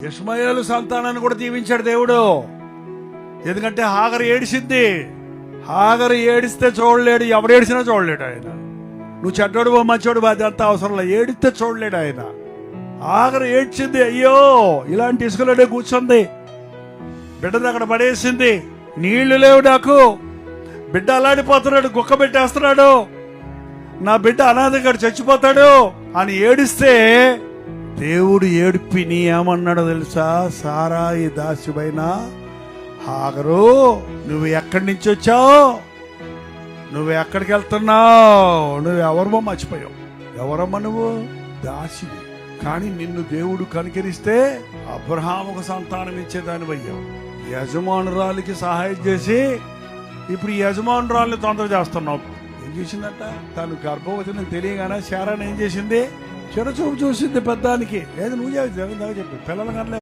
ఇష్మాయేలు సంతానాన్ని కూడా దీవించాడు దేవుడు. ఎందుకంటే హాగరు ఏడిసింది. హాగరు ఏడిస్తే చూడలేడు, ఎవడు ఏడిసినా చూడలేడు ఆయన. నువ్వు చెడ్డోడు మంచోడు అదంతా అవసరం లేదు, ఏడిస్తే చూడలేడు ఆయన. హాగరు ఏడ్చింది, అయ్యో ఇలాంటి ఇసుకలోనే కూర్చుంది, బిడ్డను అక్కడ పడేసింది, నీళ్లు లేవు నాకు, బిడ్డ అలాడిపోతున్నాడు, కుక్క పెట్టేస్తున్నాడు, నా బిడ్డ అనాథగా చచ్చిపోతాడు అని ఏడిస్తే దేవుడు ఏడిపిని ఏమన్నాడో తెలుసా? సారాయి దాసిపైన హాగరు, నువ్వు ఎక్కడి నుంచి వచ్చావు, నువ్వు ఎక్కడికి వెళ్తున్నావు, నువ్వు ఎవరమో మర్చిపోయావు. ఎవరమ్మా నువ్వు? దాసివి. కానీ నిన్ను దేవుడు కనికరిస్తే అబ్రహాముకు సంతానం ఇచ్చేదాని అయ్యావు. యజమానురాలికి సహాయం చేసి ఇప్పుడు ఈ యజమానురాలిని తొందర చేస్తున్నావు. ఏం చేసిందట? తను గర్భవతిని తెలియగానే శారాన్ని ఏం చేసింది? చిరచూపు చూసింది పెద్దానికి. లేదు నువ్వు చెప్పి పిల్లలు కనలే.